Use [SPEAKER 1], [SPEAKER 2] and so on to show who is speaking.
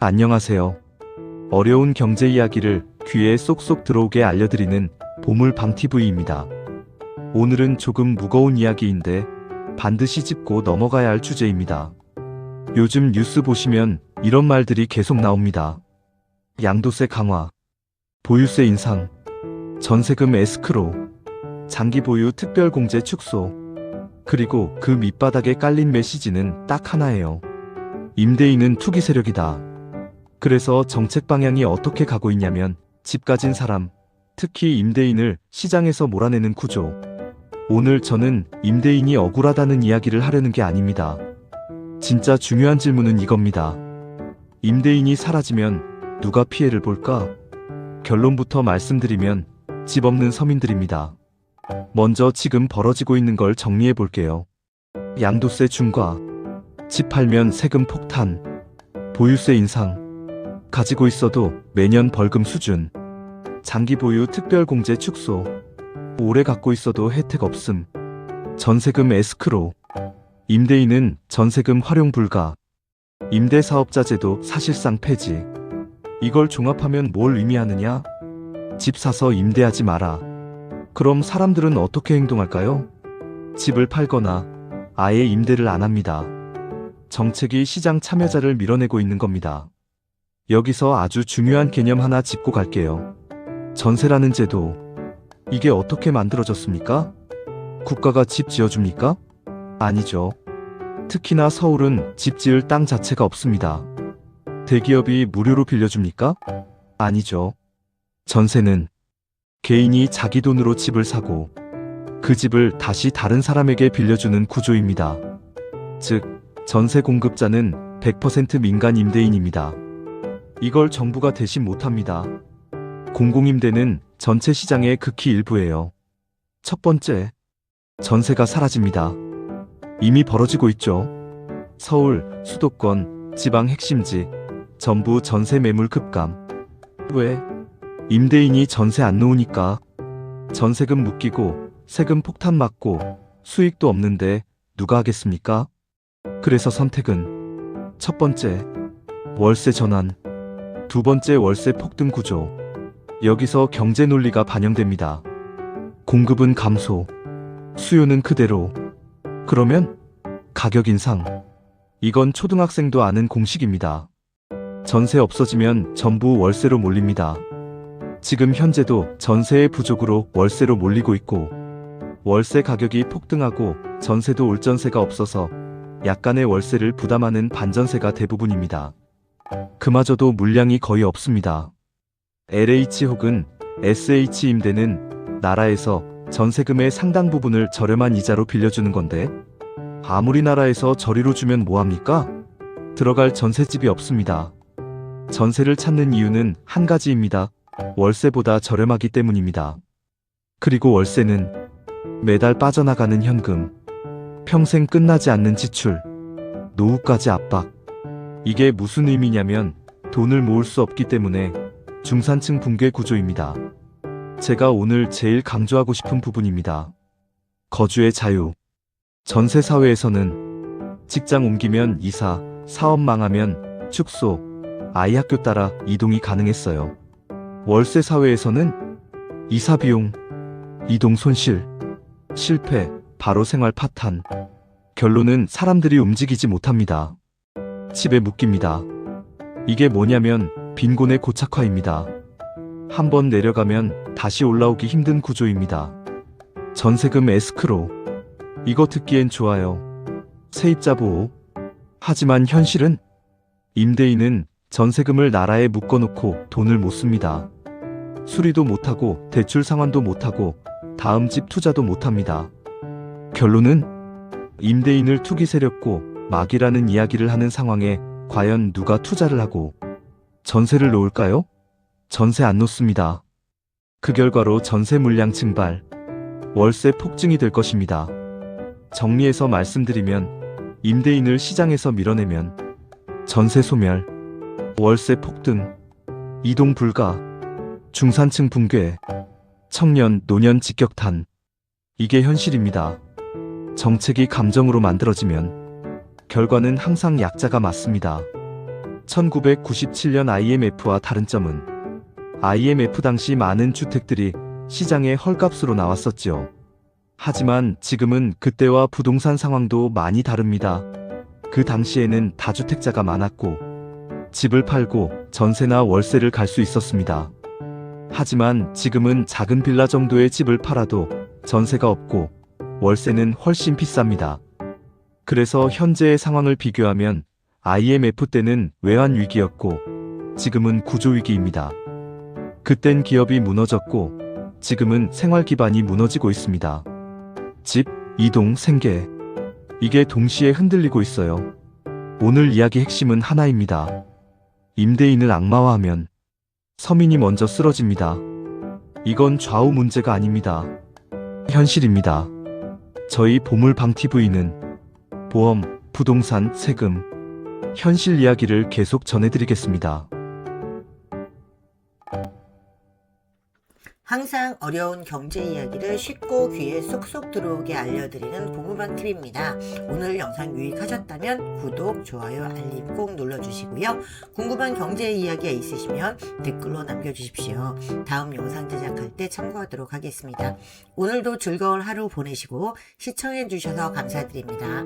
[SPEAKER 1] 안녕하세요. 어려운 경제 이야기를 귀에 쏙쏙 들어오게 알려드리는 보물 방TV입니다. 오늘은 조금 무거운 이야기인데 반드시 짚고 넘어가야 할 주제입니다. 요즘 뉴스 보시면 이런 말들이 계속 나옵니다. 양도세 강화, 보유세 인상, 전세금 에스크로, 장기 보유 특별공제 축소, 그리고 그 밑바닥에 깔린 메시지는 딱 하나예요. 임대인은 투기 세력이다. 그래서 정책 방향이 어떻게 가고 있냐면 집 가진 사람, 특히 임대인을 시장에서 몰아내는 구조. 오늘 저는 임대인이 억울하다는 이야기를 하려는 게 아닙니다. 진짜 중요한 질문은 이겁니다. 임대인이 사라지면 누가 피해를 볼까? 결론부터 말씀드리면 집 없는 서민들입니다. 먼저 지금 벌어지고 있는 걸 정리해 볼게요. 양도세 중과, 집 팔면 세금 폭탄, 보유세 인상, 가지고 있어도 매년 벌금 수준, 장기 보유 특별공제 축소, 오래 갖고 있어도 혜택 없음, 전세금 에스크로, 임대인은 전세금 활용 불가, 임대사업자 제도 사실상 폐지. 이걸 종합하면 뭘 의미하느냐? 집 사서 임대하지 마라. 그럼 사람들은 어떻게 행동할까요? 집을 팔거나 아예 임대를 안 합니다. 정책이 시장 참여자를 밀어내고 있는 겁니다. 여기서 아주 중요한 개념 하나 짚고 갈게요. 전세라는 제도, 이게 어떻게 만들어졌습니까? 국가가 집 지어줍니까? 아니죠. 특히나 서울은 집 지을 땅 자체가 없습니다. 대기업이 무료로 빌려줍니까? 아니죠. 전세는 개인이 자기 돈으로 집을 사고 그 집을 다시 다른 사람에게 빌려주는 구조입니다. 즉, 전세 공급자는 100% 민간 임대인입니다. 이걸 정부가 대신 못합니다. 공공임대는 전체 시장의 극히 일부예요. 첫 번째, 전세가 사라집니다. 이미 벌어지고 있죠. 서울, 수도권, 지방 핵심지, 전부 전세 매물 급감. 왜? 임대인이 전세 안 놓으니까. 전세금 묶이고 세금 폭탄 맞고 수익도 없는데 누가 하겠습니까? 그래서 선택은 첫 번째, 월세 전환, 두 번째 월세 폭등 구조. 여기서 경제 논리가 반영됩니다. 공급은 감소, 수요는 그대로. 그러면 가격 인상. 이건 초등학생도 아는 공식입니다. 전세 없어지면 전부 월세로 몰립니다. 지금 현재도 전세의 부족으로 월세로 몰리고 있고, 월세 가격이 폭등하고 전세도 올전세가 없어서 약간의 월세를 부담하는 반전세가 대부분입니다. 그마저도 물량이 거의 없습니다. LH 혹은 SH 임대는 나라에서 전세금의 상당 부분을 저렴한 이자로 빌려주는 건데, 아무리 나라에서 저리로 주면 뭐합니까? 들어갈 전셋집이 없습니다. 전세를 찾는 이유는 한 가지입니다. 월세보다 저렴하기 때문입니다. 그리고 월세는 매달 빠져나가는 현금, 평생 끝나지 않는 지출, 노후까지 압박. 이게 무슨 의미냐면 돈을 모을 수 없기 때문에 중산층 붕괴 구조입니다. 제가 오늘 제일 강조하고 싶은 부분입니다. 거주의 자유. 전세 사회에서는 직장 옮기면 이사, 사업 망하면 축소, 아이 학교 따라 이동이 가능했어요. 월세 사회에서는 이사 비용, 이동 손실, 실패, 바로 생활 파탄. 결론은 사람들이 움직이지 못합니다. 집에 묶입니다. 이게 뭐냐면 빈곤의 고착화입니다. 한번 내려가면 다시 올라오기 힘든 구조입니다. 전세금 에스크로. 이거 듣기엔 좋아요. 세입자 보호. 하지만 현실은 임대인은 전세금을 나라에 묶어놓고 돈을 못 씁니다. 수리도 못하고 대출 상환도 못하고 다음 집 투자도 못합니다. 결론은 임대인을 투기 세력고 막이라는 이야기를 하는 상황에 과연 누가 투자를 하고 전세를 놓을까요? 전세 안 놓습니다. 그 결과로 전세 물량 증발, 월세 폭증이 될 것입니다. 정리해서 말씀드리면 임대인을 시장에서 밀어내면 전세 소멸, 월세 폭등, 이동 불가, 중산층 붕괴, 청년, 노년 직격탄. 이게 현실입니다. 정책이 감정으로 만들어지면 결과는 항상 약자가 맞습니다. 1997년 IMF와 다른 점은 IMF 당시 많은 주택들이 시장에 헐값으로 나왔었지요. 하지만 지금은 그때와 부동산 상황도 많이 다릅니다. 그 당시에는 다주택자가 많았고 집을 팔고 전세나 월세를 갈 수 있었습니다. 하지만 지금은 작은 빌라 정도의 집을 팔아도 전세가 없고 월세는 훨씬 비쌉니다. 그래서 현재의 상황을 비교하면 IMF 때는 외환 위기였고 지금은 구조 위기입니다. 그땐 기업이 무너졌고 지금은 생활 기반이 무너지고 있습니다. 집, 이동, 생계. 이게 동시에 흔들리고 있어요. 오늘 이야기 핵심은 하나입니다. 임대인을 악마화하면 서민이 먼저 쓰러집니다. 이건 좌우 문제가 아닙니다. 현실입니다. 저희 보물방TV는 보험, 부동산, 세금, 현실 이야기를 계속 전해드리겠습니다.
[SPEAKER 2] 항상 어려운 경제 이야기를 쉽고 귀에 쏙쏙 들어오게 알려드리는 보물방TV입니다. 오늘 영상 유익하셨다면 구독, 좋아요, 알림 꼭 눌러주시고요. 궁금한 경제 이야기가 있으시면 댓글로 남겨주십시오. 다음 영상 제작할 때 참고하도록 하겠습니다. 오늘도 즐거운 하루 보내시고 시청해주셔서 감사드립니다.